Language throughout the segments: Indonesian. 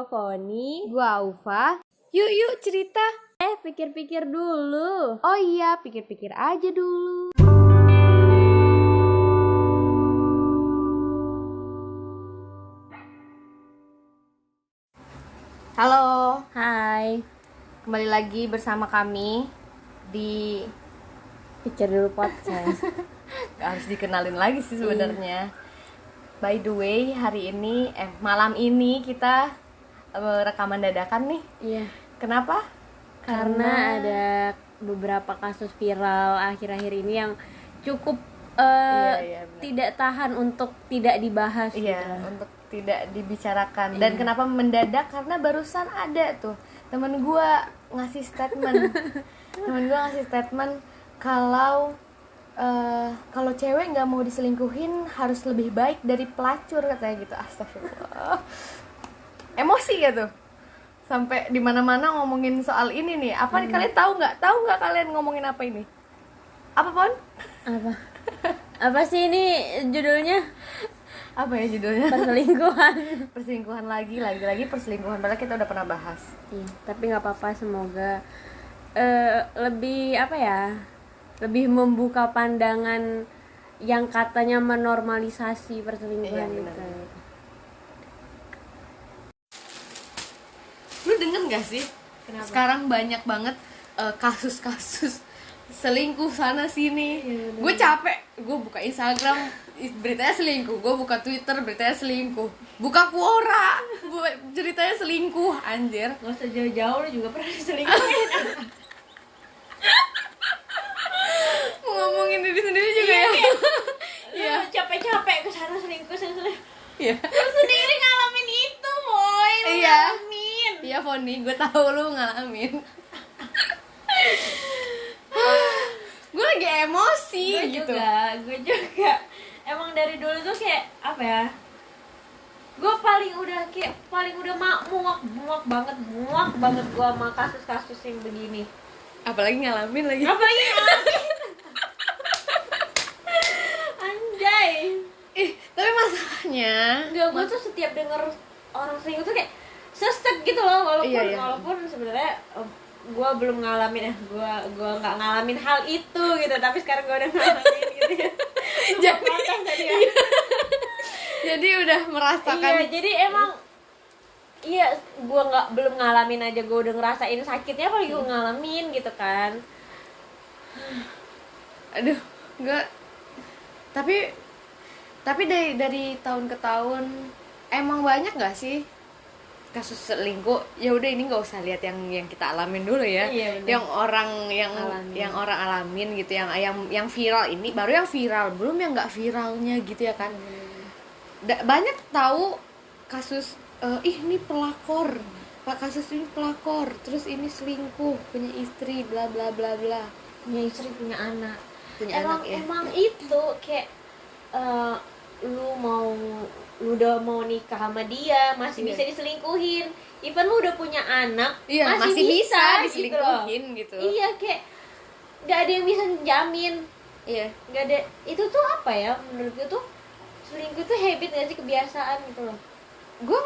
Foni. Gua Aufa. Yuk cerita. Pikir-pikir dulu. Oh iya, pikir-pikir aja dulu. Halo, Hai. kembali lagi bersama kami di Pikir dulu podcast. Gak harus dikenalin lagi sih sebenarnya. By the way, malam ini kita rekaman dadakan nih. Iya. Kenapa? Karena ada beberapa kasus viral akhir-akhir ini yang cukup Iya, benar. tidak tahan untuk tidak dibahas. Iya, gitu. untuk tidak dibicarakan. Dan kenapa mendadak? Karena barusan ada tuh temen gue ngasih statement. Kalau cewek nggak mau diselingkuhin harus lebih baik dari pelacur, katanya gitu. Astagfirullah. Emosi gitu. Sampai di mana-mana ngomongin soal ini nih. Apa nih, kalian tahu nggak? Tahu nggak kalian ngomongin apa ini? Apa, Pon? Apa sih ini judulnya? Apa ya judulnya? Perselingkuhan lagi perselingkuhan, padahal kita udah pernah bahas. Iya, tapi nggak apa-apa, semoga lebih membuka pandangan yang katanya menormalisasi perselingkuhan. Iya, itu. Lu denger gak sih? Kenapa? Sekarang banyak banget kasus-kasus selingkuh sana sini. Iya, Gue capek, gue buka Instagram beritanya selingkuh, gue buka Twitter beritanya selingkuh, buka Quora ceritanya selingkuh, anjir. Gak usah jauh-jauh, lu juga pernah diselingkuhin. Mau ngomongin diri sendiri juga ya. Iya, capek-capek kesana selingkuh. Iya. Lu sendiri ngalamin itu, boy. Lu Iya. ngalamin. Iya, Foni, gue tahu lu ngalamin. Gue lagi emosi gitu. Gue juga. Emang dari dulu tuh kayak apa ya? Gue paling udah muak banget gue sama kasus-kasus yang begini. Apalagi ngalamin lagi. Apalagi ngalamin. Anjay. Tapi masalahnya Gue tuh setiap denger orang selingkuh tuh kayak sesek gitu loh, walaupun sebenarnya gue belum ngalamin gue nggak ngalamin hal itu gitu, tapi sekarang gue udah ngalamin gitu ya. Jadi udah merasakan. Iya, jadi emang gue belum ngalamin aja gue udah ngerasain sakitnya, apalagi gue ngalamin gitu kan. Aduh, enggak. Tapi dari tahun ke tahun emang banyak nggak sih kasus selingkuh? Ya udah, ini nggak usah lihat yang kita alamin dulu ya. Iya, bener. yang orang alamin gitu, yang viral ini, baru yang viral, belum yang nggak viralnya gitu ya kan. Banyak tahu kasus ini pelakor, kasus ini pelakor, terus ini selingkuh, punya istri, bla bla bla bla, Punya istri, punya anak. anak ya. Emang itu kayak lu udah mau nikah sama dia masih bisa diselingkuhin. Even lu udah punya anak, masih bisa diselingkuhin gitu. Iya, kayak nggak ada yang bisa jamin. Iya. Nggak ada. Itu tuh apa ya, menurut gue tuh selingkuh tuh habit nggak sih, kebiasaan gitu loh. Gue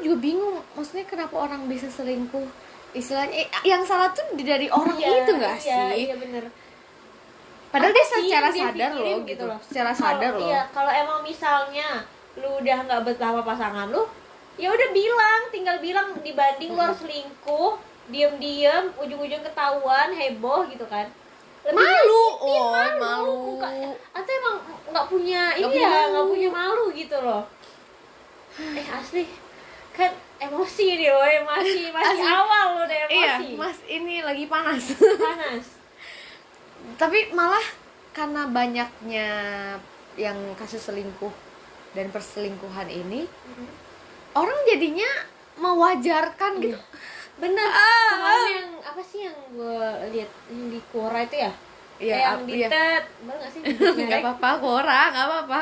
juga bingung, maksudnya kenapa orang bisa selingkuh, istilahnya yang salah tuh dari orang itu nggak sih? Iya bener. Padahal dia Apa sih secara yang dia sadar pikirin loh gitu loh, secara sadar loh. Iya, kalau emang misalnya lu udah nggak betah sama pasangan lu, ya udah tinggal bilang, dibanding lu harus selingkuh diam-diam, ujung-ujung ketahuan, heboh gitu kan. Malu. Atau emang nggak punya malu gitu loh. Asli kan emosi nih loh, masih awal lo deh emosi. Iya, Mas, ini lagi panas. Tapi malah karena banyaknya yang kasus selingkuh dan perselingkuhan ini, orang jadinya mewajarkan gitu. Bener. Kemarin yang apa sih yang gue lihat yang di Quora itu ya? Iya, yang di TED, bener nggak sih? Nggak apa-apa, Quora, nggak apa-apa.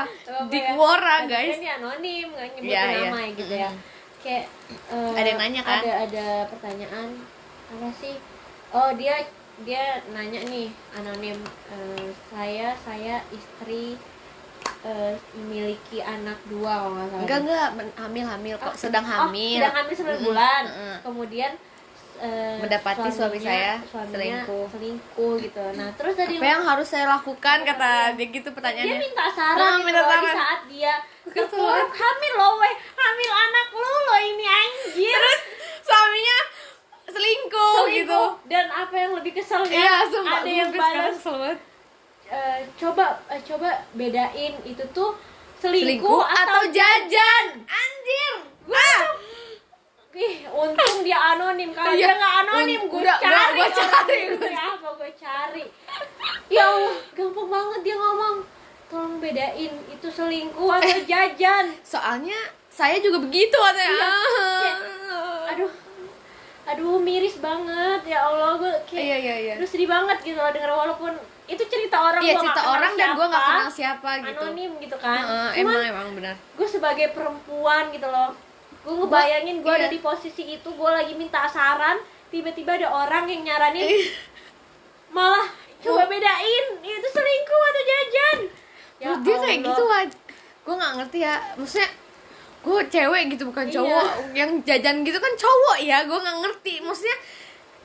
Di Quora, guys. Ini anonim, nggak nyebutin Iya, nama gitu ya. Kayak ada yang nanya kan? Ada pertanyaan apa sih? Oh, dia nanya nih, anonim, saya istri memiliki anak 2 kalau nggak salah. Enggak, hamil kok, sedang hamil. Sedang hamil 9 bulan. Kemudian mendapati suaminya selingkuh gitu. Nah, terus tadi apa yang harus saya lakukan kata dia gitu pertanyaannya. Dia minta saran, minta saran. di saat dia hamil loh, hamil anak lo ini anjir. Terus suaminya selingkuh gitu. Dan apa yang lebih keselnya, iya, sumpah, ada yang balas coba bedain itu tuh selingkuh atau jajan. Anjir. Untung dia anonim. Kalau dia nggak anonim, gue cari. Ya Allah, gampang banget dia ngomong. Tolong bedain itu selingkuh atau jajan. Soalnya saya juga begitu katanya. Aduh, miris banget ya Allah, gue kayak iya. Aduh, sedih banget gitu loh denger, walaupun itu cerita orang. Iya, cerita orang dan gue nggak kenal siapa gitu. Anonim gitu kan. Emang benar. Gue sebagai perempuan gitu loh, gue ngebayangin gue ada di posisi itu, gue lagi minta saran, tiba-tiba ada orang yang nyaranin malah coba bedain itu selingkuh atau jajan. Ya dia kayak gitu aja. Gue nggak ngerti ya, maksudnya gue cewek gitu bukan cowok. Yang jajan gitu kan cowok ya, gue nggak ngerti maksudnya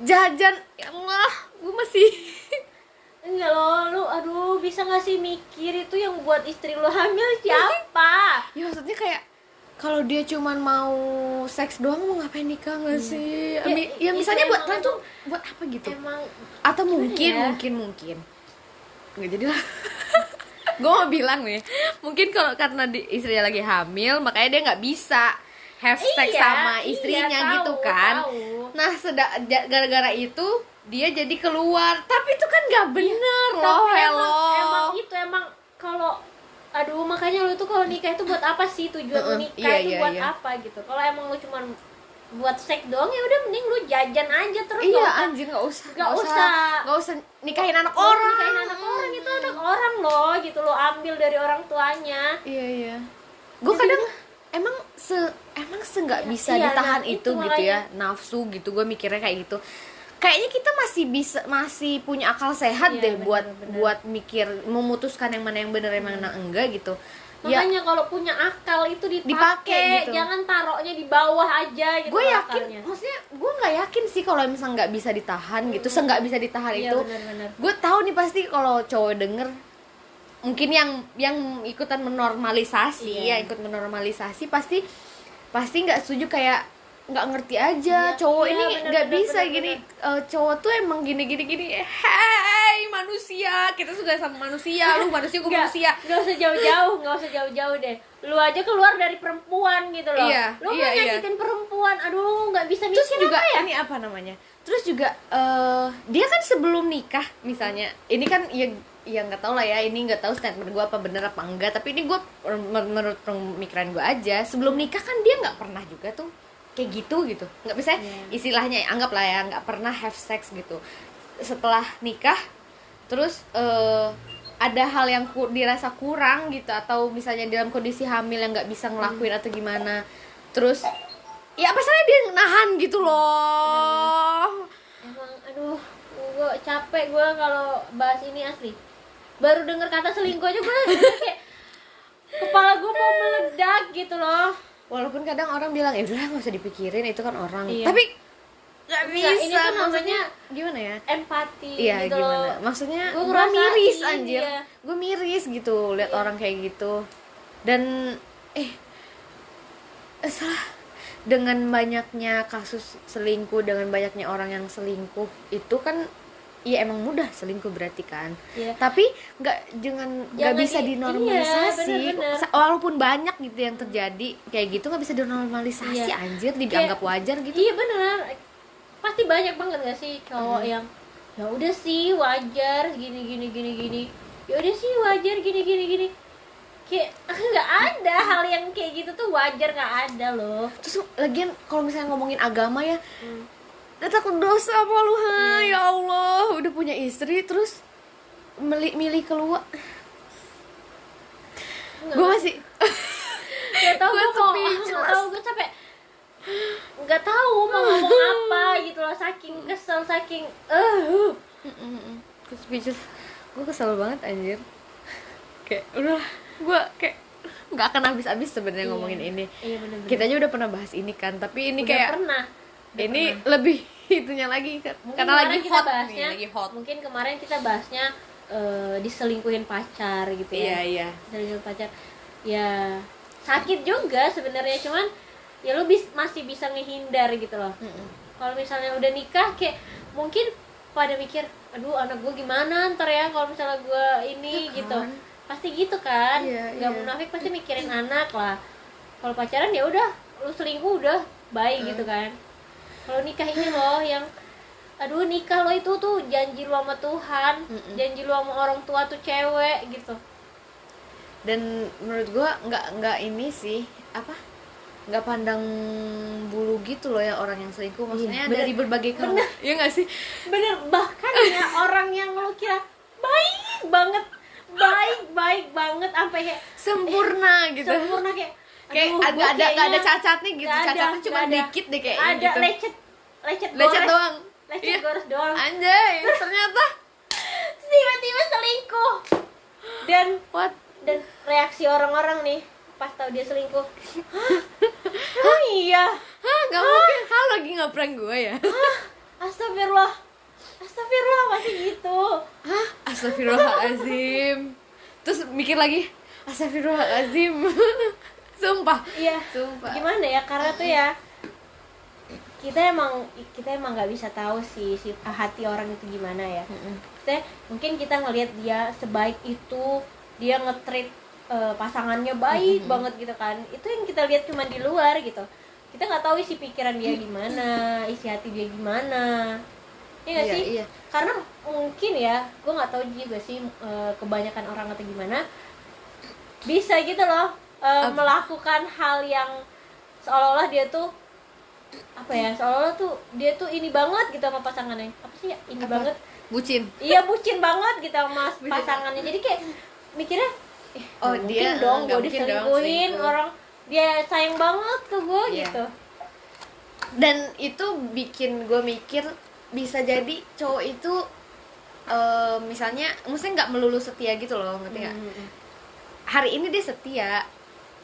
jajan. Ya Allah, gue masih enggak loh, lu aduh bisa nggak sih mikir itu yang buat istri lu hamil siapa? Ya maksudnya kayak kalau dia cuman mau seks doang mau ngapain nikah nggak sih? Ya misalnya buat tuh buat apa gitu? Emang atau mungkin nggak jadi lah. Gue mau bilang nih, mungkin kalau karena istrinya lagi hamil makanya dia nggak bisa have sex sama istrinya gitu kan. Nah gara-gara itu dia jadi keluar, tapi itu kan nggak bener loh. Emang kalau aduh, makanya lu tuh kalau nikah itu buat apa sih? Tujuan lu nikah itu buat apa gitu? Kalau emang lu cuman buat seks doang, ya udah mending lu jajan aja terus. Iya anjir, nggak usah nikahin anak orang. Itu anak orang loh gitu, lo ambil dari orang tuanya. Iya. Gue kadang emang nggak bisa ditahan itu gitu ya, nafsu gitu. Gue mikirnya kayak gitu. Kayaknya kita masih punya akal sehat deh buat mikir, memutuskan yang mana yang benar yang mana enggak gitu. Makanya kalau punya akal itu dipakai gitu. Jangan taruhnya di bawah aja gitu. Gue yakin, maksudnya gue nggak yakin sih kalau misalnya nggak bisa ditahan gitu, nggak bisa ditahan itu. Gue tahu nih pasti kalau cowok denger, mungkin yang ikutan menormalisasi, ikut menormalisasi pasti nggak setuju, kayak nggak ngerti aja cowok ini nggak bisa gini. Cowok tuh emang gini. Hai manusia, kita suka sama manusia. Lu manusia, gue manusia. Nggak usah jauh-jauh deh. Lu aja keluar dari perempuan gitu loh. Lu nggak nyakitin perempuan. Aduh, nggak bisa mikir. Terus juga apa ya? Ini apa namanya? Terus juga dia kan sebelum nikah misalnya, ini kan ya nggak tahu lah ya, ini nggak tahu statement gue apa bener apa enggak, tapi ini gue menurut pemikiran gue aja, sebelum nikah kan dia nggak pernah juga tuh kayak gitu nggak bisa istilahnya, anggaplah ya nggak pernah have sex gitu. Setelah nikah terus ada hal yang dirasa kurang gitu, atau misalnya dalam kondisi hamil yang nggak bisa ngelakuin atau gimana, terus ya apa salahnya dia nahan gitu loh. Emang aduh, gue capek gue kalau bahas ini asli. Baru denger kata selingkuh aja gue kayak kepala gue mau meledak gitu loh. Walaupun kadang orang bilang ya udah nggak usah dipikirin, itu kan orang, tapi nggak bisa. Ini tuh namanya gimana ya, empati gitu gimana loh. Maksudnya gue miris anjir, gue miris gitu lihat orang kayak gitu. Dan salah, dengan banyaknya kasus selingkuh, dengan banyaknya orang yang selingkuh itu kan ya emang mudah selingkuh berarti kan. Tapi nggak bisa dinormalisasi. Walaupun banyak gitu yang terjadi kayak gitu, nggak bisa dinormalisasi. Anjir, dianggap wajar gitu. Iya benar, pasti banyak banget nggak sih cowok yang ya udah sih wajar gini, ya udah sih wajar gini, kayak nggak ada hal yang kayak gitu tuh wajar, nggak ada loh. Terus lagian kalau misalnya ngomongin agama ya, udah takut dosa apa lu, ya Allah, udah punya istri terus milih keluar. Gue masih nggak tahu, gue capek, nggak tahu mau ngomong apa gitu loh, saking kesel, saking gue kesel banget anjir. Kayak udah gue kayak nggak akan habis-habis sebenarnya Iya. ngomongin ini. Iya bener-bener. Kita aja udah pernah bahas ini kan, tapi ini Udah kayak pernah. ini lebih itunya lagi Mungkin karena kemarin lagi kita hot bahasnya, nih, lagi hot. Mungkin kemarin kita bahasnya diselingkuhin pacar gitu Iya, ya. iya. Diselingkuhin pacar. Ya sakit juga sebenarnya, cuman ya lu masih bisa ngehindar gitu loh. Kalau misalnya udah nikah kayak mungkin pada mikir, aduh anak gue gimana ntar ya kalau misalnya gue ini Ya gitu. kan? Pasti gitu kan. Iya, Nggak iya. munafik pasti mikirin anak lah. Kalau pacaran ya udah, lu selingkuh udah baik gitu kan. Kalau nikah ini loh yang aduh nikah lo itu tuh janji lu sama Tuhan, janji lu sama orang tua tuh cewek gitu. Dan menurut gue nggak ini sih apa, nggak pandang bulu gitu loh ya orang yang selingkuh, maksudnya bener. dari berbagai kalangan. Iya nggak sih? Bener, bahkan ya orang yang lo kira baik banget sampai kayak Sempurna gitu. sempurna kayak Kayak aduh, gua nggak ada kayaknya cacatnya gitu, nggak ada, cacatnya cuma nggak ada. dikit deh kayak ada gitu. lecet Lecet doang. lecet Iya. gores doang, Anjay, ternyata tiba-tiba selingkuh. Dan what? reaksi orang-orang nih pas tahu dia selingkuh, hah? Oh iya, Hah, nggak mungkin. Hah, lagi ngeprank gue ya? astagfirullah masih gitu. Hah, astagfirullahalazim. Terus mikir lagi, astagfirullahalazim. Sumpah. Iya, Sumpah. gimana ya, karena tuh ya kita emang nggak bisa tahu sih hati orang itu gimana ya. Mungkin kita ngelihat dia sebaik itu, dia nge-treat pasangannya baik banget gitu kan, itu yang kita lihat cuma di luar gitu. Kita nggak tahu isi pikiran dia gimana, isi hati dia gimana. Iya nggak sih? Iya. Karena mungkin ya, gue nggak tahu juga sih kebanyakan orang atau gimana bisa gitu loh melakukan hal yang seolah-olah dia tuh apa ya, seolah-olah tuh dia tuh ini banget gitu sama pasangannya. Apa sih ya, ini Apa? banget, Bucin. iya bucin banget gitu sama pasangannya. Jadi kayak mikirnya Oh, nggak dia mungkin dong nggak gue mungkin dong diselingkuhin, selingkuh. orang dia sayang banget ke gue Iya. gitu. Dan itu bikin gue mikir bisa jadi cowok itu misalnya nggak melulu setia gitu loh, ngerti nggak? Hari ini dia setia,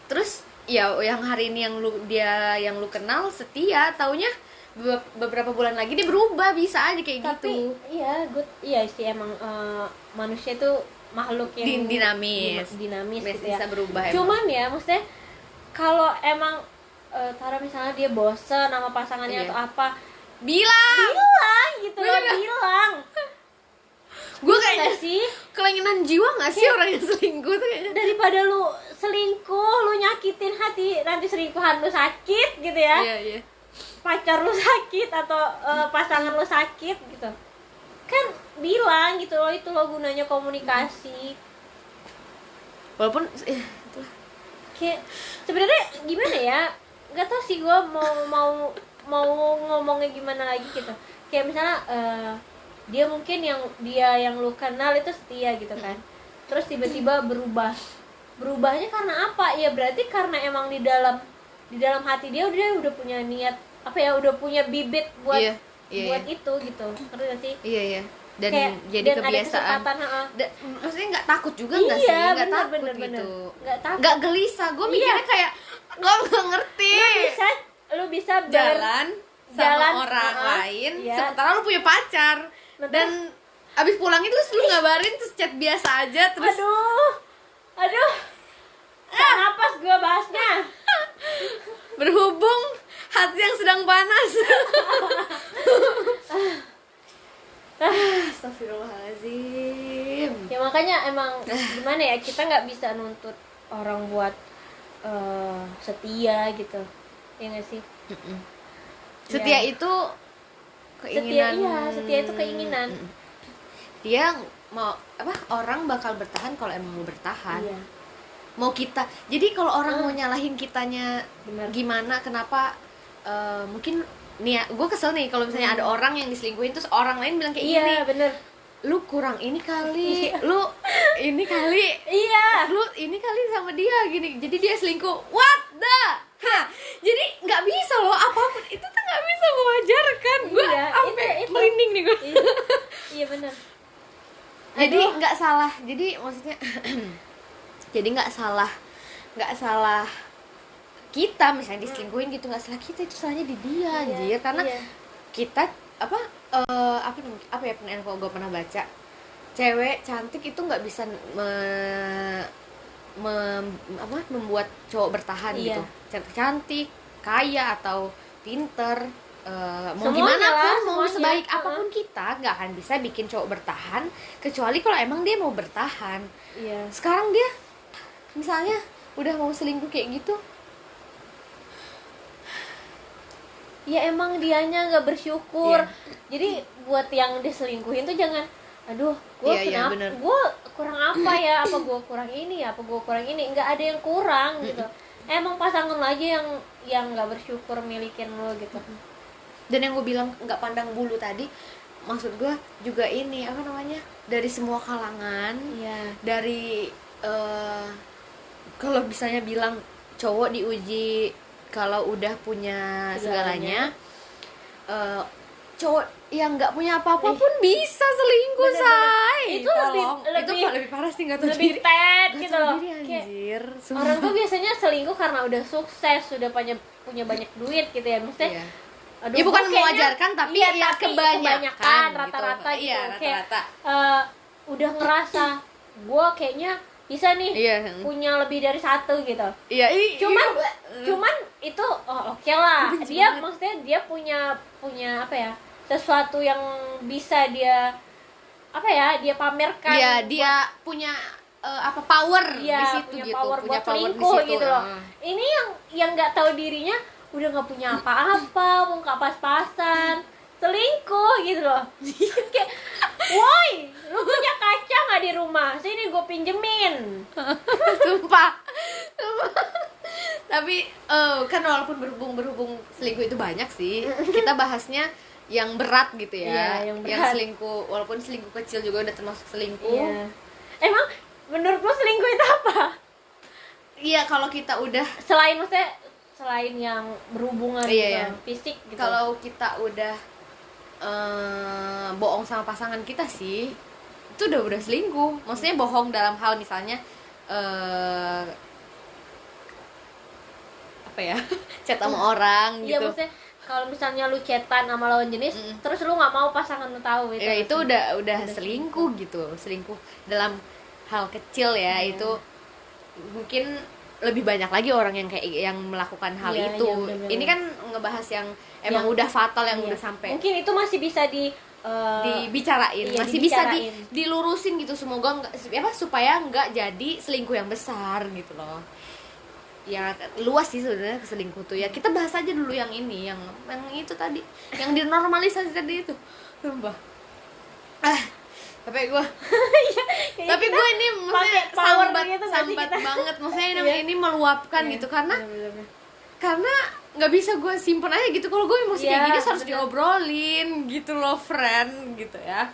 terus ya yang hari ini yang lu kenal setia, taunya beberapa bulan lagi dia berubah, bisa aja kayak Tapi gitu. iya sih emang manusia tuh makhluk yang Dinamis gitu ya. bisa berubah. Cuman ya maksudnya kalau emang taruh misalnya dia bosen sama pasangannya Iya. atau apa, bilang gitu loh, bilang. gue Nggak kayaknya sih, kelainan jiwa nggak sih orang yang selingkuh tuh kayaknya. daripada lu selingkuh, lu nyakitin hati, nanti selingkuhan lu sakit gitu ya, Iya. pacar lu sakit atau pasangan lu sakit gitu kan, bilang gitu loh, itu loh gunanya komunikasi. Walaupun Kayak sebenarnya gimana ya, nggak tahu sih gue mau ngomongnya gimana lagi gitu. Kayak misalnya dia mungkin yang lu kenal itu setia gitu kan, terus tiba-tiba berubahnya karena apa ya, berarti karena emang di dalam hati dia udah punya niat apa ya, udah punya bibit buat Iya, buat itu gitu, ngerti gak sih? iya. Dan Kayak, jadi dan kebiasaan. ada kesempatan, Maksudnya nggak takut juga nggak sih? iya, Nggak takut bener. gitu. Nggak takut. Nggak gelisah. Gue mikirnya kayak gue nggak ngerti. lu bisa Jalan sama jalan, orang lain, iya. sementara lu punya pacar. Nah, Dan abis pulang itu terus lu ngabarin terus chat biasa aja terus. aduh napas gue bahasnya. Berhubung hati yang sedang panas. Astagfirullahaladzim. Ya makanya emang gimana ya, kita nggak bisa nuntut orang buat setia gitu, ya nggak sih? Setia itu keinginan. Setia itu keinginan. Dia mau apa? Orang bakal bertahan kalau emang mau bertahan. Iya. Mau kita. Jadi kalau orang mau nyalahin kitanya Benar. gimana? Kenapa? Mungkin nih ya, gue kesel nih kalau misalnya ada orang yang diselingkuhin terus orang lain bilang kayak gini. Iya bener. Lu kurang ini kali, lu ini kali, Iya. lu ini kali sama dia gini, jadi dia selingkuh. What the? Jadi nggak bisa loh, apapun itu tuh nggak bisa mewajarkan. Gue Iya, sampai itu. merinding nih gue. Iya bener. Jadi Aduh. nggak salah. Jadi maksudnya Jadi nggak salah kita misalnya diselingkuhin gitu, nggak salah kita, itu salahnya di dia anjir. Karena kita apa ya, pernah kalau gue pernah baca, cewek cantik itu nggak bisa membuat cowok bertahan gitu. Cantik, kaya atau pinter, mau gimana pun, mau sebaik apapun kita nggak akan bisa bikin cowok bertahan kecuali kalau emang dia mau bertahan. Sekarang dia misalnya udah mau selingkuh kayak gitu, ya emang dianya nggak bersyukur. Jadi buat yang diselingkuhin tuh jangan, aduh gue kenapa, gue kurang apa ya, apa gue kurang ini ya, apa gue kurang ini, nggak ada yang kurang gitu. Emang pasangan lo aja yang nggak bersyukur milikin lo gitu. Dan yang gue bilang nggak pandang bulu tadi, maksud gue juga ini apa namanya, dari semua kalangan, dari kalau misalnya bilang cowok diuji kalau udah punya segalanya, cowok yang nggak punya apa-apa pun bisa selingkuh, say. Itu lebih parah sih, nggak tahu lebih diri. tet gitu loh. Anjir, orang tuh biasanya selingkuh karena udah sukses, sudah punya banyak duit gitu ya, maksudnya. Aduh, ya bukan mewajarkan, tapi ya kebanyakan rata-rata gitu. gitu. Iya, rata-rata. Udah ngerasa gue kayaknya bisa nih punya lebih dari satu gitu. Cuman itu oke lah. Dia maksudnya dia punya apa ya? Sesuatu yang bisa dia apa ya? Dia pamerkan. Iya, dia punya power di situ punya gitu, power punya buat power selingkuh di situ gitu loh. Ini yang nggak tahu dirinya, udah nggak punya apa-apa, mau nggak pas-pasan, selingkuh gitu loh. Kayak, woi, lu punya kaca nggak di rumah? Sini gue pinjemin. Sumpah. Tapi kan walaupun berhubung selingkuh itu banyak sih, kita bahasnya yang berat gitu ya. Yang selingkuh, walaupun selingkuh kecil juga udah termasuk selingkuh. Emang menurut lo selingkuh itu apa? Iya, kalau kita udah selain yang berhubungan gitu, fisik gitu. Kalau kita udah bohong sama pasangan kita sih, itu udah selingkuh. Maksudnya bohong dalam hal misalnya apa ya, chat sama orang gitu. Iya, maksudnya kalau misalnya lu chatan sama lawan jenis, terus lu nggak mau pasangan lu tahu gitu. Ya itu udah selingkuh gitu. Selingkuh dalam hal kecil ya. Itu mungkin lebih banyak lagi orang yang melakukan hal itu. Bener-bener. Ini kan ngebahas yang emang udah fatal, yang udah sampai. Mungkin itu masih bisa dibicarain, masih bisa dilurusin gitu. Semoga supaya nggak jadi selingkuh yang besar gitu loh. Ya luas sih sebenarnya selingkuh tuh ya. Kita bahas aja dulu yang ini, yang itu tadi, yang dinormalisasi tadi itu. Sumpah. Tapi gue ini maksudnya sambat banget, maksudnya ini meluapkan gitu, karena nggak bisa gue simpen aja gitu. Kalau gue emosi kayak gini harus diobrolin gitu loh, friend gitu ya.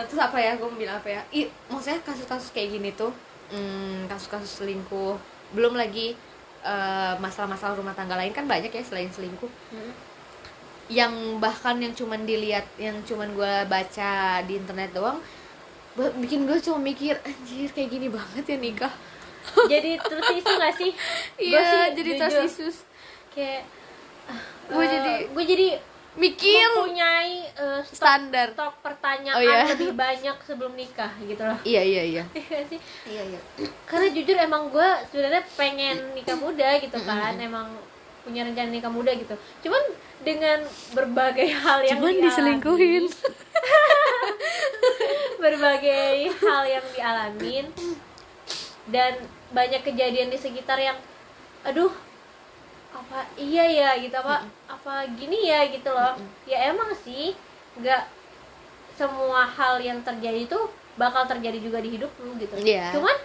Terus apa ya, gue bilang apa ya, maksudnya kasus-kasus kayak gini tuh, kasus-kasus selingkuh, belum lagi masalah-masalah rumah tangga lain kan banyak ya selain selingkuh. Yang bahkan yang cuman dilihat, yang cuman gue baca di internet doang, bikin gue cuma mikir, anjir kayak gini banget ya nikah. Jadi terus isu gak sih? Iya, jadi terus isu. Kayak gue jadi mikir mempunyai standar stok pertanyaan lebih banyak sebelum nikah gitu loh. Iya Iya. Karena jujur emang gue sebenarnya pengen nikah muda gitu kan. Emang punya rencana nikah muda gitu. Cuman dengan berbagai hal yang diselingkuhin. Berbagai hal yang dialamin dan banyak kejadian di sekitar yang aduh, apa iya ya gitu, apa gini ya gitu loh. Ya emang sih nggak semua hal yang terjadi itu bakal terjadi juga di hidup lu gitu. Cuman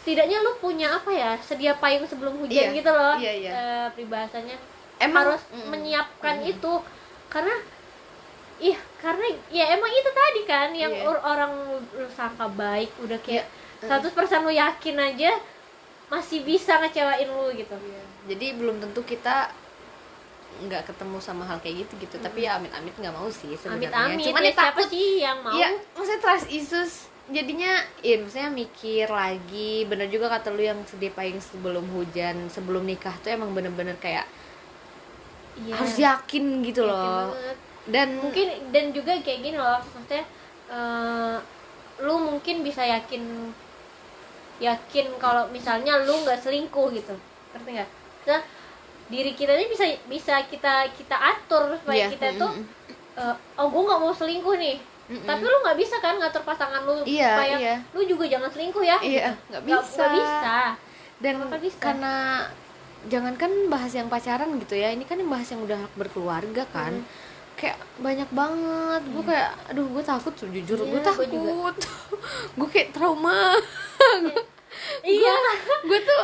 setidaknya lu punya apa ya, sedia payung sebelum hujan gitu loh. Peribahasanya emang harus menyiapkan itu, karena ya emang itu tadi kan yang orang lu sangka baik, udah kayak 100% lu yakin aja masih bisa ngecewain lu gitu. Jadi belum tentu kita nggak ketemu sama hal kayak gitu. Tapi ya amit-amit nggak mau sih sebenarnya. Amit-amit cuman ya, siapa sih yang mau? Iya, maksudnya trust issues jadinya ya maksudnya mikir lagi. Bener juga kata lu yang sedih payung sebelum hujan, sebelum nikah tuh emang bener-bener kayak harus yakin gitu loh. Banget. Dan Mungkin dan juga kayak gini loh, maksudnya lu mungkin bisa yakin kalau misalnya lu nggak selingkuh gitu, ngerti nggak? Nah, diri kita ini bisa kita atur supaya kita tuh oh gue nggak mau selingkuh nih. Tapi lu nggak bisa kan ngatur pasangan lu supaya lu juga jangan selingkuh ya. Iya, gitu. nggak bisa. Nggak bisa. Dan bisa. Karena jangankan bahas yang pacaran gitu ya, ini kan yang bahas yang udah berkeluarga kan. Kayak banyak banget. Gue kayak aduh gue takut jujur, gue takut. Gue kayak trauma. Iya. Gue tuh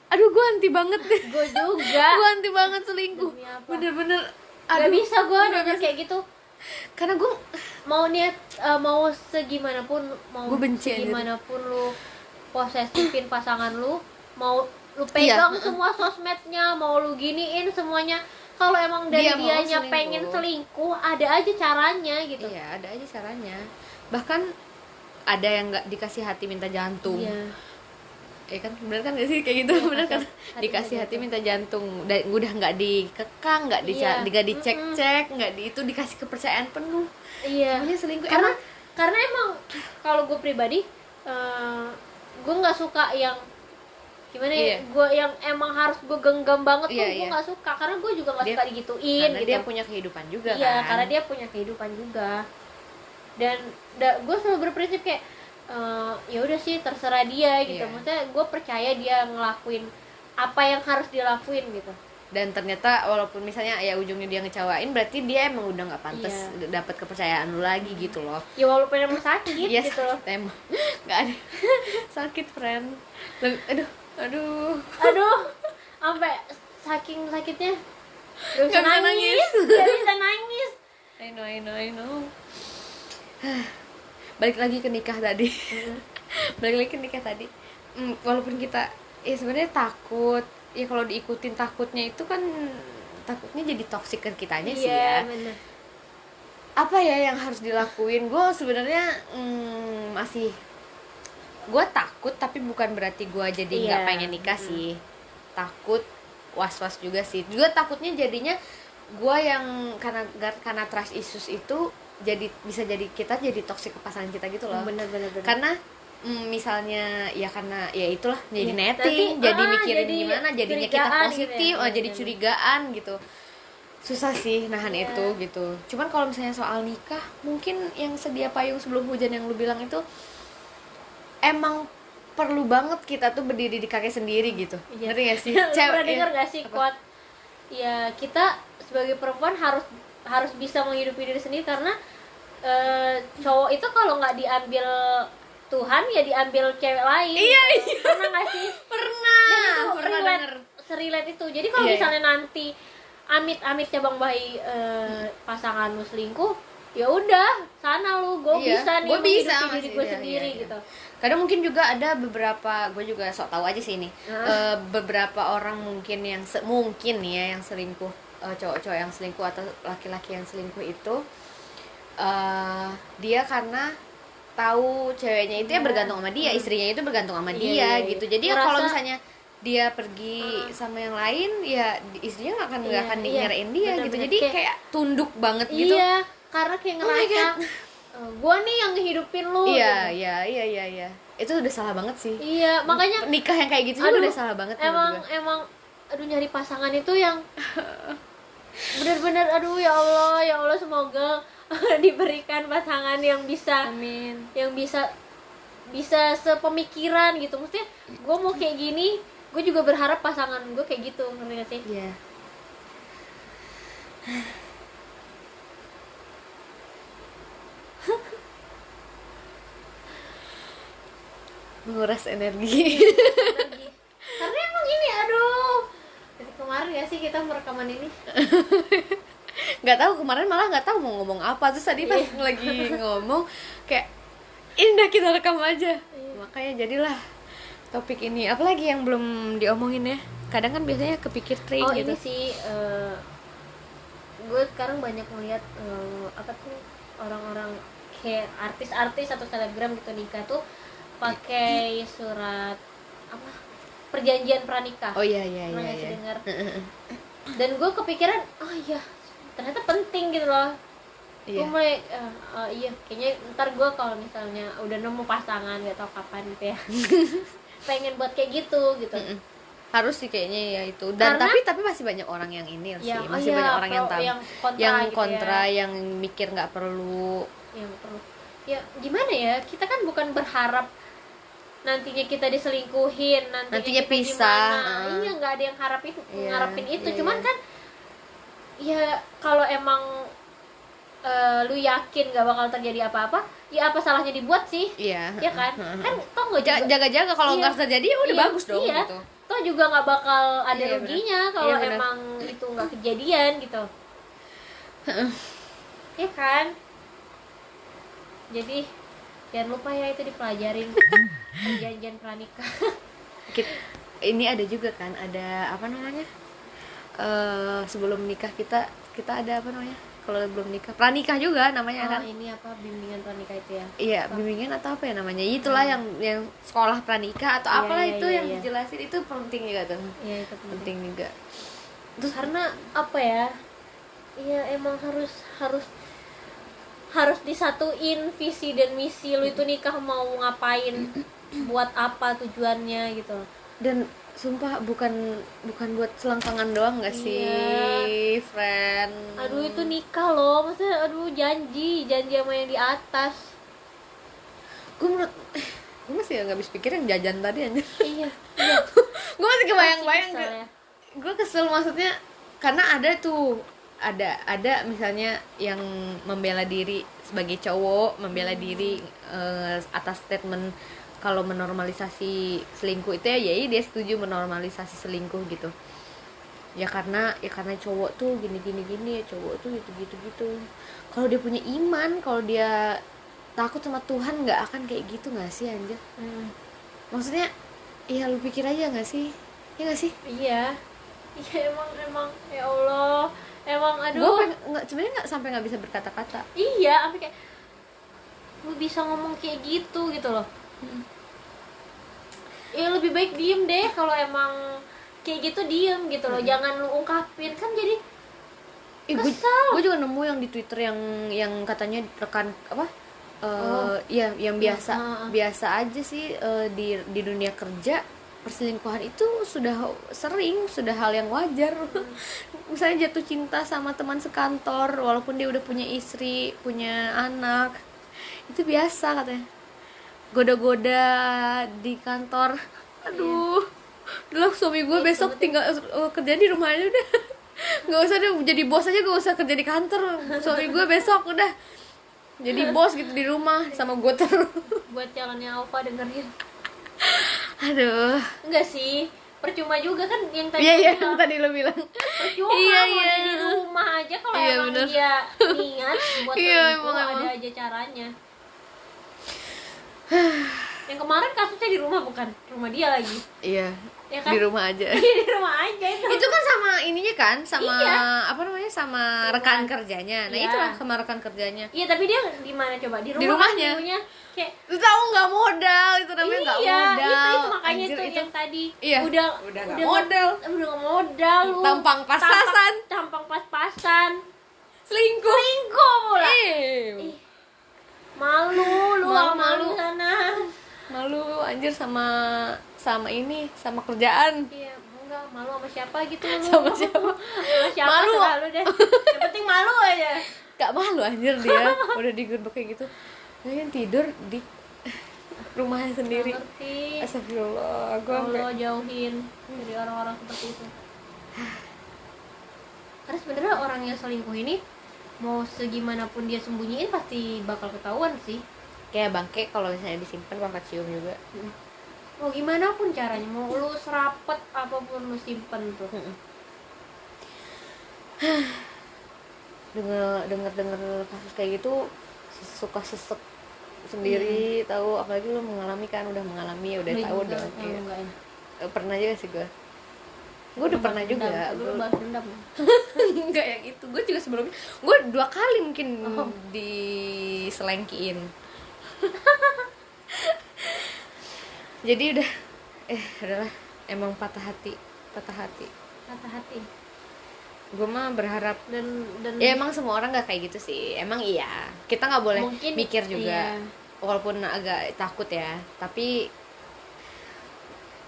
aduh gue anti banget deh. Gue juga. Gue anti banget selingkuh. Bener-bener gak bisa gue nggak kayak gitu. Karena gue mau niat mau segimanapun gue benci segimanapun lu posesifin pasangan lu, mau lu pegang semua sosmednya, mau lu giniin semuanya, kalau emang dari dianya pengen selingkuh, ada aja caranya gitu. Iya, ada aja caranya. Bahkan ada yang nggak dikasih hati minta jantung. Iya. Kan bener kan gak sih kayak gitu? Bener kan? Dikasih hati minta jantung, udah nggak dikekang, nggak dicek-cek, nggak itu dikasih kepercayaan penuh. Iya. Namanya selingkuh. Karena emang kalau gue pribadi gue nggak suka yang gimana ya, gue yang emang harus gue genggam banget tuh, gue nggak suka, karena gue juga nggak suka digituin. Karena gitu. Dia punya kehidupan juga iya, kan. karena dia punya kehidupan juga. Dan gue selalu berprinsip kayak ya udah sih terserah dia gitu. Maksudnya gue percaya dia ngelakuin apa yang harus dilakuin gitu. Dan ternyata walaupun misalnya ya ujungnya dia ngecewain, berarti dia emang udah nggak pantas dapat kepercayaan lu lagi gitu loh. Ya walaupun emang sakit gitu loh. Emang nggak ada sakit friend. Aduh Sampai saking sakitnya gak bisa nangis. Gak bisa nangis. I know. Balik lagi ke nikah tadi. Walaupun kita ya sebenarnya takut, ya kalau diikutin takutnya itu kan takutnya jadi toksik ke kitanya sih ya. Bener. Apa ya yang harus dilakuin? Gue sebenarnya masih gue takut, tapi bukan berarti gue jadi nggak pengen nikah sih. Takut, was-was juga sih. Juga takutnya jadinya gue yang karena trust issues itu bisa jadi kita jadi toksik ke pasangan kita gitu loh. Bener. Karena misalnya ya karena ya itulah jadi netting, jadi mikirin gimana jadinya kita positif, gitu ya. Jadi curigaan gitu. Susah sih nahan itu gitu. Cuman kalau misalnya soal nikah, mungkin yang sedia payung sebelum hujan yang lu bilang itu emang perlu banget kita tuh berdiri di kaki sendiri gitu. Ngerti gak sih? Pernah denger gak sih quote? Ya kita sebagai perempuan harus bisa menghidupi diri sendiri, karena cowok itu kalau nggak diambil Tuhan ya diambil cewek lain. Iya. Pernah nggak sih? Pernah. Relate itu. Jadi kalau misalnya nanti amit-amit cabang bayi pasanganmu selingkuh, ya udah sana lu, gue bisa nih menghidupi diri gue sendiri gitu. Kadang mungkin juga ada beberapa, gue juga sok tahu aja sih ini, beberapa orang mungkin yang mungkin nih ya yang selingkuh, cowok-cowok yang selingkuh atau laki-laki yang selingkuh itu dia karena tahu ceweknya itu ya bergantung sama dia, istrinya itu bergantung sama dia gitu. Jadi kalau misalnya dia pergi sama yang lain, ya istrinya nggak akan nyerain dia gitu. Jadi kayak tunduk banget gitu. Iya, karena kayak ngerasa gue nih yang ngehidupin lu. Iya. Itu udah salah banget sih. Iya, makanya nikah yang kayak gitu juga udah salah banget. Emang aduh, nyari pasangan itu yang bener-bener aduh ya Allah semoga diberikan pasangan yang bisa, amin, yang bisa sepemikiran gitu. Maksudnya gue mau kayak gini, gue juga berharap pasangan gue kayak gitu, ngerti gak sih? Iya. Menguras energi. Karena emang ini dari kemarin gak sih kita merekaman ini? Nggak tahu, kemarin malah nggak tahu mau ngomong apa, terus tadi pas lagi ngomong kayak indah kita rekam aja. Makanya jadilah topik ini. Apalagi yang belum diomongin ya, kadang kan biasanya kepikir train gitu. Ini sih gue sekarang banyak ngeliat apa tuh orang-orang kayak artis-artis atau selebgram gitu nikah tuh pakai surat apa, perjanjian pranikah. Oh iya iya Pernah iya, nggak sih iya. dengar? Dan gue kepikiran, oh iya ternyata penting gitu loh. Iya. Gue mulai iya kayaknya ntar gue kalau misalnya udah nemu pasangan gak tau kapan gitu ya pengen buat kayak gitu. Harus sih kayaknya ya itu. Dan Karena, tapi masih banyak orang yang ini sih, yang, masih banyak orang yang kontra, gitu ya. yang mikir nggak perlu. Yang perlu ya gimana ya, kita kan bukan berharap nantinya kita diselingkuhin, nantinya kita pisah. Iya nggak ada yang ngarepin itu. Iya, Cuman iya. kan ya kalau emang lu yakin gak bakal terjadi apa-apa, ya apa salahnya dibuat sih? Iya. Ya kan? Kan toh nggak juga Jaga-jaga kalau Iya. nggak terjadi ya udah Iya, bagus dong iya. gitu. Toh juga nggak bakal ada Iya, ruginya bener. kalau Iya, bener. emang itu nggak kejadian gitu. Ya kan? Jadi jangan lupa ya itu dipelajarin perjanjian pranikah. Ini ada juga kan, ada apa namanya? Sebelum nikah kita ada apa namanya? Kalau belum nikah, pranikah juga namanya kan? Ini apa, bimbingan pranikah itu ya? Iya, bimbingan atau apa ya namanya? Itulah yang sekolah pranikah atau Iya, apalah iya, itu iya, yang iya. dijelasin, itu penting juga tuh. Iya itu penting. Penting juga. Terus karena apa ya? Iya emang harus disatuin visi dan misi lu itu nikah mau ngapain, buat apa tujuannya gitu. Dan sumpah bukan buat selangkangan doang nggak sih, Iya. friend? Aduh itu nikah loh, maksudnya aduh janji sama yang di atas. Gue masih nggak habis pikirin jajan tadi anjir. Iya. Gue masih kebayang-bayang. Kesel ya. Gue kesel maksudnya karena ada misalnya yang membela diri sebagai cowok, membela diri atas statement kalau menormalisasi selingkuh itu ya dia setuju menormalisasi selingkuh gitu ya karena cowok tuh gini ya, cowok tuh gitu. Kalau dia punya iman, kalau dia takut sama Tuhan nggak akan kayak gitu nggak sih anjir? Maksudnya ya lu pikir aja nggak sih, ya nggak sih? Iya emang ya Allah, emang aduh. Gue sebenarnya nggak bisa berkata-kata. Iya sampai kayak lu bisa ngomong kayak gitu loh. Ya lebih baik diem deh kalau emang kayak gitu, diem gitu loh. Jangan lu ungkapin, kan jadi kesel. Gue juga nemu yang di Twitter yang katanya rekan apa ya yang biasa aja sih di dunia kerja perselingkuhan itu sudah hal yang wajar. Misalnya jatuh cinta sama teman sekantor walaupun dia udah punya istri, punya anak, itu biasa katanya. Goda-goda di kantor, aduh, dulu suami gue besok tinggal kerja di rumah aja udah, nggak usah deh jadi bos aja, gak usah kerja di kantor. Suami gue besok udah jadi bos gitu di rumah sama gue terus. Buat calonnya Alfa dengerin. Aduh, Enggak sih, percuma juga kan yang tadi iya bilang. yang tadi lo bilang. Percuma Iya, mau iya. dia di rumah aja kalau Iya, emang bener. dia niat buat Iya, selingkuh, emang. ada aja caranya. Yang kemarin kasusnya di rumah, bukan rumah dia lagi. Iya, Ya kan? di rumah aja. Di rumah aja itu. Itu kan sama ininya kan, sama Iya. apa namanya, sama rekan kerjanya. Nah Iya. itu lah sama rekan kerjanya. Iya, tapi dia di mana coba? Di rumah. Di rumahnya. Kan, ibunya. Kayak Lu tahu nggak modal itu namanya, nggak iya, modal. itu makanya Anjir, tuh yang tadi Iya. udah nggak modal. Udah nggak modal lu. Tampang pas-pasan. Tampang pas-pasan. Selingkuh. Selingkuh pula. Ih, Malu lu, Malu, malu malu. sana. malu anjir sama ini, sama kerjaan. Iya, enggak malu sama siapa gitu lu. Sama siapa? Sama siapa Malu. terserah lu deh. Yang penting malu aja. Gak malu anjir dia, udah digerbek kayak gitu. Dia kan tidur di rumahnya sendiri. Nggak ngerti. Astagfirullah, gue Allah jauhin dari orang-orang seperti itu. Karena sebenarnya orang yang selingkuh ini mau segimanapun dia sembunyiin pasti bakal ketahuan sih. kayak bangke kalau misalnya disimpan bakal cium juga. Mau gimana pun caranya, mau lu serapet apapun lu simpen tuh. Dengar kasus kayak gitu suka sesek sendiri, tahu, apalagi lu mengalami kan, udah mengalami, udah tahu juga dong. yang Iya. enggak ya. Pernah juga sih gue udah pernah juga. Lu balas dendam. Enggak yang itu, gue juga sebelumnya gue 2 kali mungkin diselengkiin. Jadi udahlah, emang patah hati. Patah hati. Gue mah berharap dan ya emang semua orang nggak kayak gitu sih, emang iya, kita nggak boleh mungkin, mikir juga, iya. walaupun agak takut ya, tapi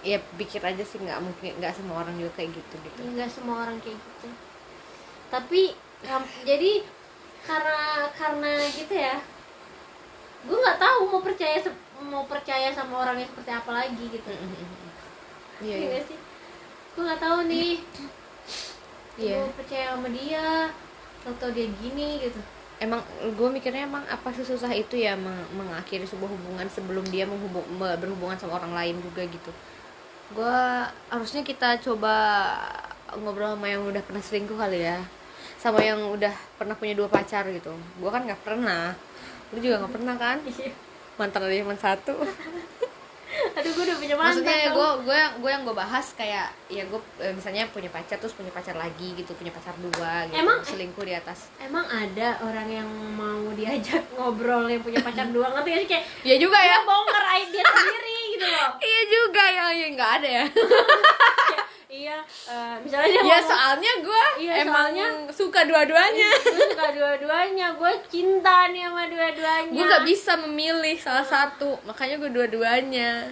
ya pikir aja sih, nggak mungkin, nggak semua orang juga kayak gitu. Nggak semua orang kayak gitu, tapi jadi karena gitu ya, gue nggak tahu mau percaya sama orang yang seperti apa lagi gitu. Iya sih, gue nggak tahu nih. Gue percaya sama dia, atau dia gini gitu. Emang gue mikirnya emang apa sesusah itu ya mengakhiri sebuah hubungan sebelum dia berhubungan sama orang lain juga gitu. Gue harusnya kita coba ngobrol sama yang udah pernah selingkuh kali ya, sama yang udah pernah punya 2 pacar gitu. Gue kan nggak pernah, lu juga nggak pernah kan? Mantan ada cuma 1. Aduh, gue udah punya mantan. Maksudnya gue yang gue bahas kayak ya gue misalnya punya pacar terus punya pacar lagi gitu, punya pacar 2 gitu, emang selingkuh di atas. Emang ada orang yang mau diajak ngobrol yang punya pacar 2, ngerti gak sih, kayak ya juga ya, bongkar aib dia sendiri gitu loh. Iya juga ya nggak ada ya. Iya, misalnya dia ya soalnya gue emang suka dua-duanya. Gue suka dua-duanya, gue cinta nih sama dua-duanya. Gue gak bisa memilih salah satu, makanya gue dua-duanya.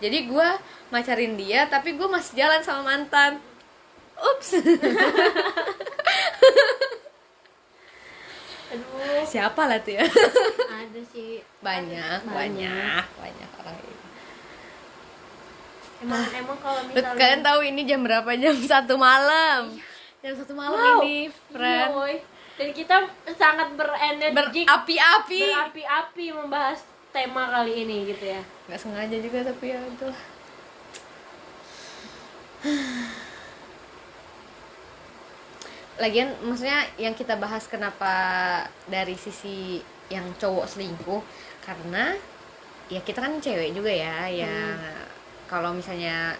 Jadi gue macarin dia, tapi gue masih jalan sama mantan. Ups. Aduh. Siapa lah tuh ya? Ada sih. Banyak orang ini. Emang kalau misalnya kalian tahu ini jam berapa? Jam 1 malam. Jam 1 malam ini, friend. Iya, dan kita sangat berenergi, berapi-api membahas tema kali ini gitu ya. Nggak sengaja juga tapi ya itulah. Lagian maksudnya yang kita bahas kenapa dari sisi yang cowok selingkuh, karena ya kita kan cewek juga ya, yang kalau misalnya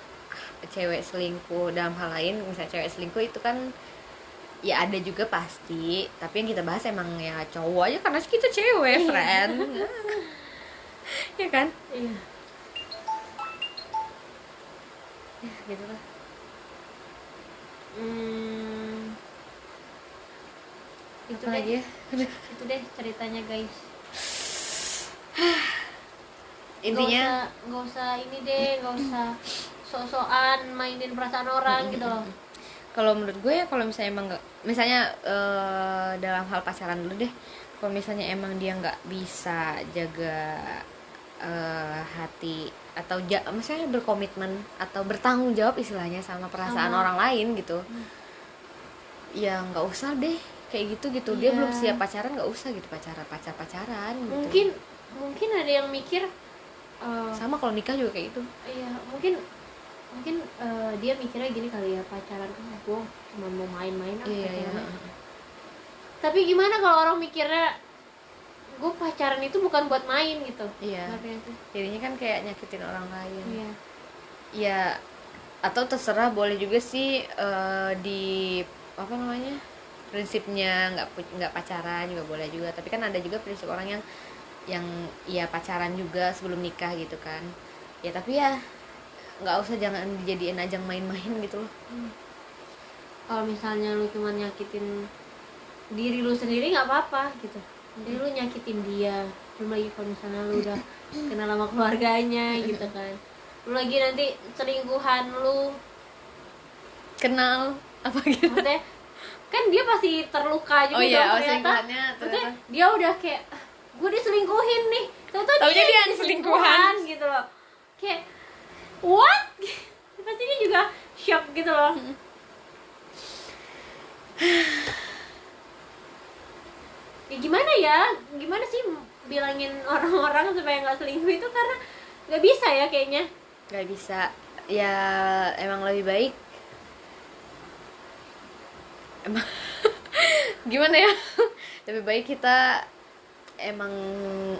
cewek selingkuh dalam hal lain, misalnya cewek selingkuh itu kan ya ada juga pasti, tapi yang kita bahas emang ya cowok aja karena kita cewek, friend. Ya kan? Iya. Ya gitu lah. Itu apa deh. lagi ya? Itu deh ceritanya, guys. Intinya nggak usah ini deh, nggak usah sok-sokan mainin perasaan orang gitu loh. Kalau menurut gue ya, kalau misalnya emang nggak, misalnya dalam hal pacaran dulu deh, kalau misalnya emang dia nggak bisa jaga hati atau misalnya berkomitmen atau bertanggung jawab istilahnya sama perasaan orang lain gitu, ya nggak usah deh kayak gitu. Dia belum siap pacaran, nggak usah gitu pacaran gitu. Mungkin ada yang mikir sama kalau nikah juga kayak gitu. Iya, mungkin dia mikirnya gini kali ya, pacaran kan gue cuma mau main-main apa. Iya. Tapi gimana kalau orang mikirnya gue pacaran itu bukan buat main gitu. Iya. Jadinya kan kayak nyakitin orang lain. Iya. Ya atau terserah, boleh juga sih di apa namanya, prinsipnya nggak pacaran juga boleh juga, tapi kan ada juga prinsip orang yang ya pacaran juga sebelum nikah gitu kan ya, tapi ya nggak usah, jangan dijadiin ajang main-main gitu loh. Kalau misalnya lu cuma nyakitin diri lu sendiri nggak apa-apa gitu, jadi lu nyakitin dia, belum lagi kalau misalnya lu udah kenal sama keluarganya gitu kan, lu lagi nanti selingkuhan lu kenal apa gitu. maksudnya kan dia pasti terluka juga. Ternyata dia udah kayak gue diselingkuhin nih, taunya dia yang selingkuhan gitu loh, kayak what? Pasti dia juga shock gitu loh. Ya gimana sih bilangin orang-orang supaya nggak selingkuh itu, karena nggak bisa ya kayaknya. Nggak bisa ya, emang lebih baik emang gimana ya, lebih baik kita emang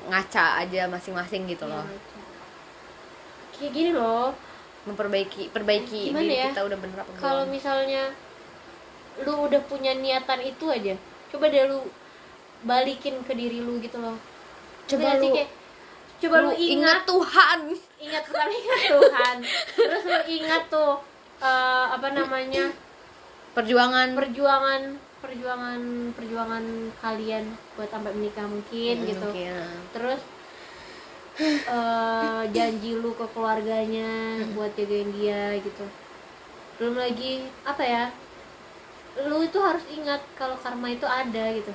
ngaca aja masing-masing gitu loh. Kayak gini loh, perbaiki gimana diri ya? Kita udah bener apa belum. Kalau misalnya lu udah punya niatan itu aja, coba deh lu balikin ke diri lu gitu loh. Coba lu kayak, coba lu ingat Tuhan, bukan ingat Tuhan, terus lu ingat tuh apa namanya, perjuangan kalian buat sampai menikah mungkin gitu. Terus janji lu ke keluarganya buat jagain dia gitu. Belum lagi apa ya, lu itu harus ingat kalau karma itu ada gitu.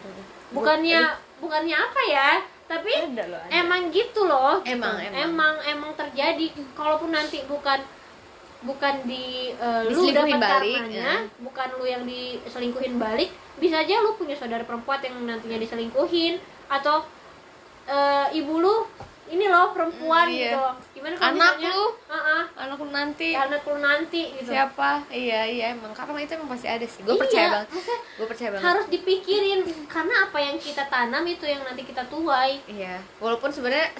Bukannya apa ya, tapi ada. emang gitu loh. Emang terjadi. Kalaupun nanti bukan di lu diselingkuhin dapat balik, karmanya, bukan lu yang diselingkuhin balik, bisa aja lu punya saudara perempuan yang nantinya diselingkuhin, atau ibu lu ini loh perempuan iya. gitu. Gimana kalau anak misalnya, lu anak lu nanti gitu. siapa? Iya emang karma itu emang pasti ada sih. Gue percaya banget. Harus dipikirin, karena apa yang kita tanam itu yang nanti kita tuai. Iya, walaupun sebenarnya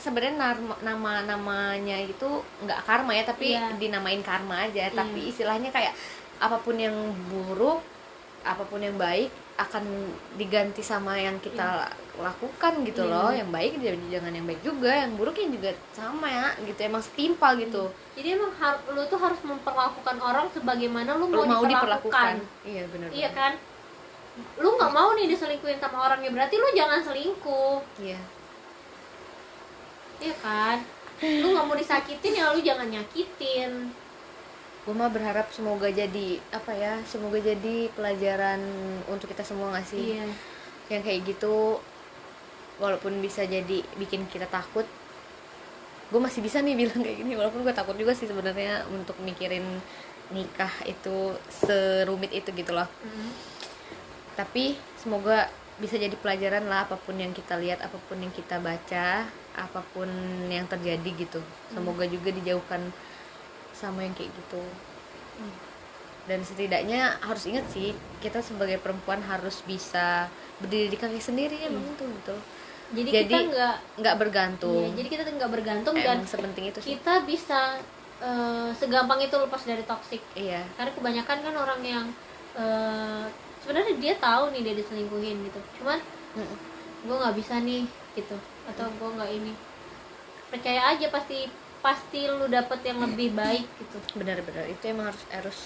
namanya itu nggak karma ya, tapi dinamain karma aja. Tapi istilahnya kayak apapun yang buruk, apapun yang baik akan diganti sama yang kita lakukan gitu loh. Yang baik jangan yang baik juga, yang buruknya juga sama ya gitu, emang setimpal gitu. Jadi emang lu tuh harus memperlakukan orang sebagaimana lu mau diperlakukan. Iya benar. Iya kan, lu nggak mau nih diselingkuhin sama orang, ya berarti lu jangan selingkuh. Iya kan, lu nggak mau disakitin ya lu jangan nyakitin. Gue mah berharap semoga jadi pelajaran untuk kita semua nggak sih? Iya. Yang kayak gitu, walaupun bisa jadi bikin kita takut, gue masih bisa nih bilang kayak gini, walaupun gue takut juga sih sebenarnya untuk mikirin nikah itu serumit itu gitu loh. Tapi semoga bisa jadi pelajaran lah, apapun yang kita lihat, apapun yang kita baca, apapun yang terjadi gitu. Semoga juga dijauhkan sama yang kayak gitu. Dan setidaknya harus ingat sih, kita sebagai perempuan harus bisa berdiri di kaki sendiri ya, itu betul. Jadi kita nggak bergantung. Iya, jadi kita nggak bergantung, dan sepenting itu sih. kita bisa segampang itu lepas dari toksik. Iya. Karena kebanyakan kan orang yang sebenarnya dia tahu nih dia diselingkuhin gitu, cuman gue nggak bisa nih gitu, atau gue nggak ini. Percaya aja pasti lu dapet yang lebih baik gitu. Benar-benar itu emang harus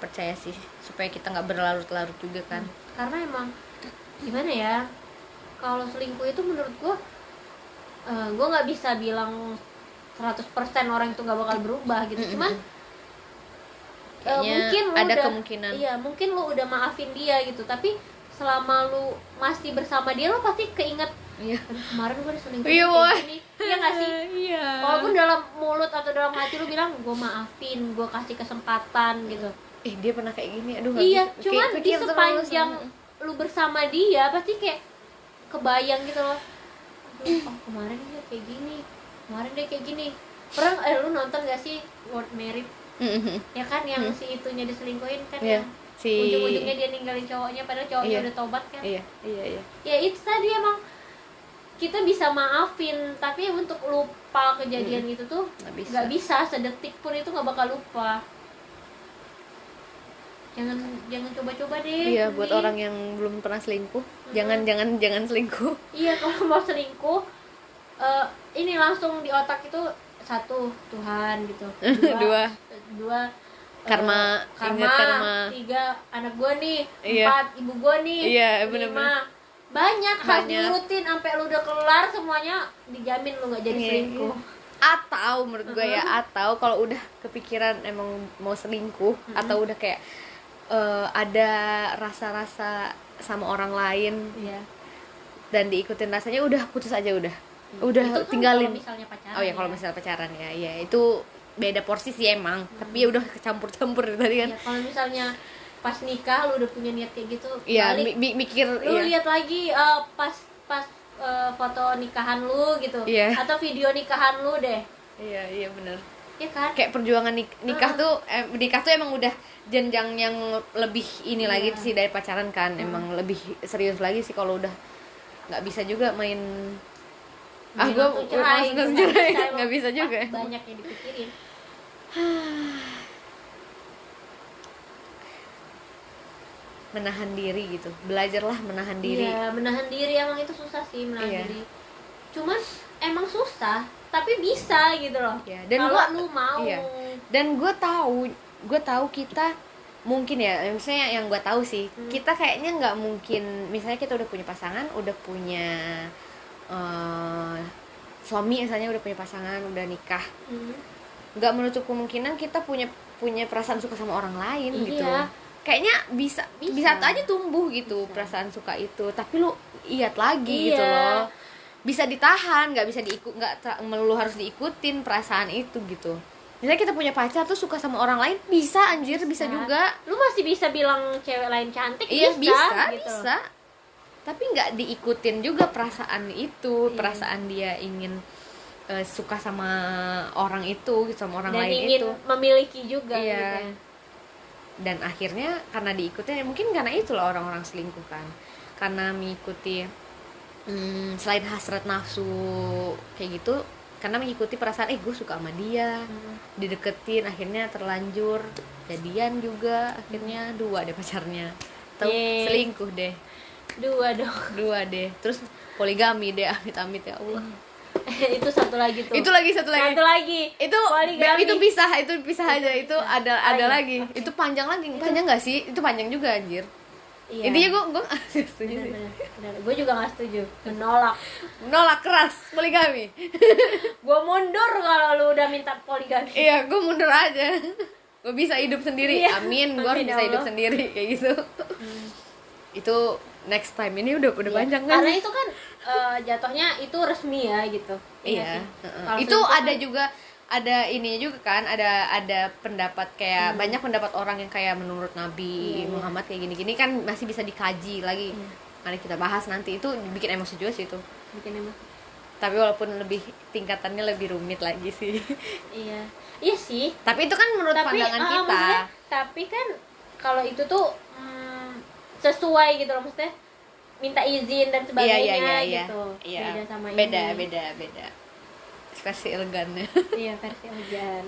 percaya sih, supaya kita nggak berlarut-larut juga kan. Karena emang gimana ya, kalau selingkuh itu menurut gue nggak bisa bilang 100% orang itu nggak bakal berubah gitu. Cuman mungkin lu ada udah, kemungkinan. Iya, mungkin lu udah maafin dia gitu, tapi selama lu masih bersama dia, lu pasti keinget, kemarin gue diselingkuhin kayak gini. Iya nggak sih? Iya. Walaupun dalam mulut atau dalam hati lu bilang gue maafin, gue kasih kesempatan gitu. Dia pernah kayak gini, aduh. Iya, cuman di sepanjang lu bersama dia pasti kayak kebayang gitu loh. Kemarin dia kayak gini. Pernah lu nonton gak sih World Married? Ya kan, yang si itunya diselingkuhin kan, yang ujung-ujungnya dia ninggalin cowoknya padahal cowoknya udah tobat kan. Iya. Ya itu tadi, emang kita bisa maafin, tapi untuk lupa kejadian itu tuh nggak bisa, sedetik pun itu nggak bakal lupa. Jangan coba-coba deh. Iya, buat orang yang belum pernah selingkuh, jangan selingkuh. Iya, kalau mau selingkuh ini langsung di otak itu, 1, Tuhan gitu, 2 karma, 3 anak gue nih, 4 ibu gue nih, 5 banyak harus diurutin sampai lu udah kelar semuanya, dijamin lu nggak jadi selingkuh. Atau menurut gue atau kalau udah kepikiran emang mau selingkuh, atau udah kayak ada rasa-rasa sama orang lain, dan diikutin rasanya, udah putus aja, udah kan tinggalin. Kalau misalnya pacaran ya itu beda porsi sih emang, tapi ya udah kecampur-campur tadi kan. Kalau misalnya pas nikah lu udah punya niat kayak gitu, mikir lu lihat lagi pas foto nikahan lu gitu, atau video nikahan lu deh. Iya benar. Iya kan? Kayak perjuangan nikah tuh emang udah jenjang yang lebih ini lagi sih dari pacaran kan. Emang lebih serius lagi sih kalau udah nggak bisa juga main gue nggak bisa juga. Banyak yang dipikirin. menahan diri gitu. Belajarlah menahan diri. Iya, menahan diri emang itu susah sih, menahan Iya. diri. Cuman emang susah, tapi bisa gitu loh. Iya, Kalau lu mau. Iya. Dan gue tahu kita mungkin ya, misalnya yang gue tahu sih, kita kayaknya nggak mungkin, misalnya kita udah punya pasangan, udah punya suami misalnya, udah punya pasangan, udah nikah, nggak menutup kemungkinan kita punya perasaan suka sama orang lain gitu. Kayaknya bisa aja tumbuh gitu perasaan suka itu, tapi lu lihat lagi gitu loh, bisa ditahan, nggak bisa nggak melulu harus diikutin perasaan itu gitu. Misalnya kita punya pacar tuh suka sama orang lain, bisa anjir, bisa juga. Lu masih bisa bilang cewek lain cantik, iya, bisa gitu. bisa. Tapi nggak diikutin juga perasaan itu, perasaan dia ingin suka sama orang itu, sama orang dan lain ingin itu, memiliki juga iya. gitu ya. Dan akhirnya karena diikutin, mungkin karena itulah orang-orang selingkuh kan, karena mengikuti selain hasrat nafsu kayak gitu, karena mengikuti perasaan gue suka sama dia, dideketin, akhirnya terlanjur jadian juga, akhirnya 2 deh pacarnya, atau selingkuh deh, 2 deh, terus poligami deh, amit-amit ya Allah. Itu satu lagi tuh. Itu lagi satu lagi. Itu poligami. itu pisah aja. Itu ada lagi. Itu panjang lagi. Panjang enggak sih? Itu panjang juga anjir. Iya. Intinya gue setuju sih. Gue juga nggak setuju. Menolak Keras poligami. Gue mundur kalau lu udah minta poligami. Iya, gue mundur aja. Gue bisa hidup sendiri. Iya. Amin. Gue harus Amin, bisa ya hidup Allah. sendiri kayak gitu. Itu next time, ini udah panjang kan? Karena itu kan jatuhnya itu resmi ya gitu. Iya. Kalau Itu selingkuh ada kan- juga, ada ininya juga kan, ada pendapat kayak banyak pendapat orang yang kayak menurut Nabi Muhammad kayak gini-gini kan masih bisa dikaji lagi. Mari kita bahas nanti, itu bikin emosi juga sih itu. bikin emang. Tapi walaupun tingkatannya lebih rumit lagi sih. Iya sih. Tapi itu kan menurut pandangan kita. maksudnya, tapi kan kalau itu tuh sesuai gitu loh, maksudnya minta izin dan sebagainya gitu. Iya. Beda sama beda, ini. beda. Versi elegannya. Iya, versi hujan.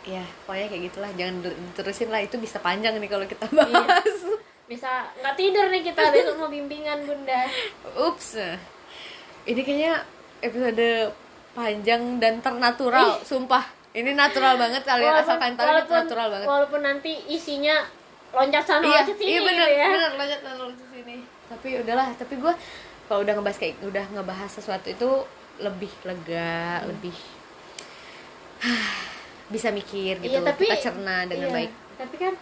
Ya, pokoknya kayak gitulah. Jangan diterusin lah, itu bisa panjang nih kalau kita bahas. Bisa nggak tidur nih kita besok mau bimbingan Bunda. Ups. Ini kayaknya episode panjang dan ternatural, sumpah. Ini natural banget, kalian asal kalian tahu ini natural banget. Walaupun nanti isinya loncat sana Iya, loncat sini iya bener, gitu ya. bener loncat sini. Tapi udahlah, tapi gue kalau udah ngebahas sesuatu itu lebih lega, lebih bisa mikir gitu, Iya, tapi kita cerna dengan baik. Tapi kan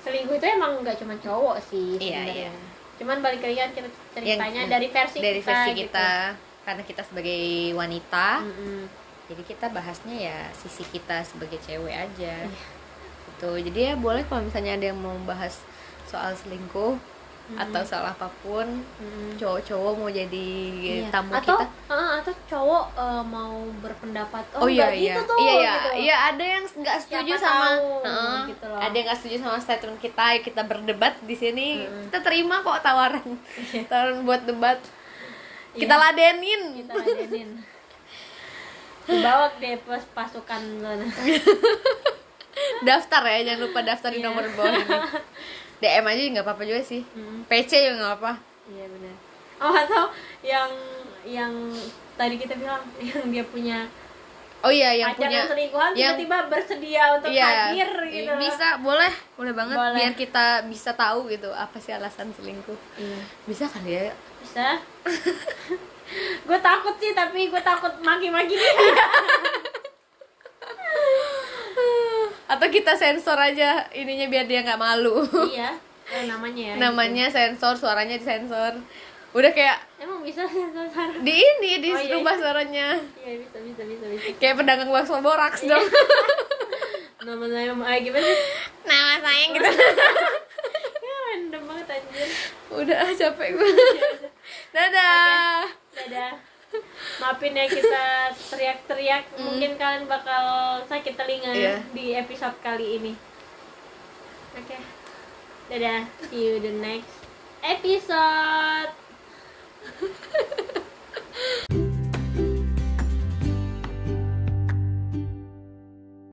selingkuh itu emang nggak cuma cowok sih Iya, sebenarnya. iya. Cuman balik lagi kan kita ceritanya Yang- dari versi kita kita, karena kita sebagai wanita, gitu. jadi kita bahasnya ya sisi kita sebagai cewek aja. Iya. Gitu. Jadi ya boleh kalau misalnya ada yang mau bahas soal selingkuh atau soal apapun, cowok-cowok mau jadi tamu atau, kita. atau cowok mau berpendapat Iya, nggak gitu tuh iya, gitu. iya, ada yang nggak setuju Siapa sama, tahu, gitu loh. ada yang nggak setuju sama statement kita, kita berdebat di sini, kita terima kok tawaran buat debat, kita ladenin. Kita ladenin. Dibawa deh pasukan sana. Daftar ya, jangan lupa daftar di nomor bawah ini. DM aja nggak apa-apa juga sih, PC juga nggak apa. Iya benar. Atau yang tadi kita bilang yang dia punya Oh iya, yang pacar punya yang selingkuhan tiba-tiba bersedia untuk hadir gitu loh. bisa, boleh banget. Boleh. Biar kita bisa tahu gitu apa sih alasan selingkuh. Iya. Bisa kan ya? Bisa. Gue takut sih, tapi gue takut maki-maki dia. Atau kita sensor aja ininya biar dia nggak malu. Iya, namanya ya. Namanya sensor, suaranya disensor. Udah kayak Emang bisa sensor suara? di ini di Oh, iya. rubah suaranya. Iya, bisa. Kayak pedagang bakso boraks dong. Nama saya gimana sih? Nama saya gitu. Ya, random banget anjir. Udah capek gue. Dadah. Dadah. Maafin ya kita teriak-teriak, mungkin kalian bakal sakit telinga Iya. di episode kali ini. Oke. Dadah, see you the next episode.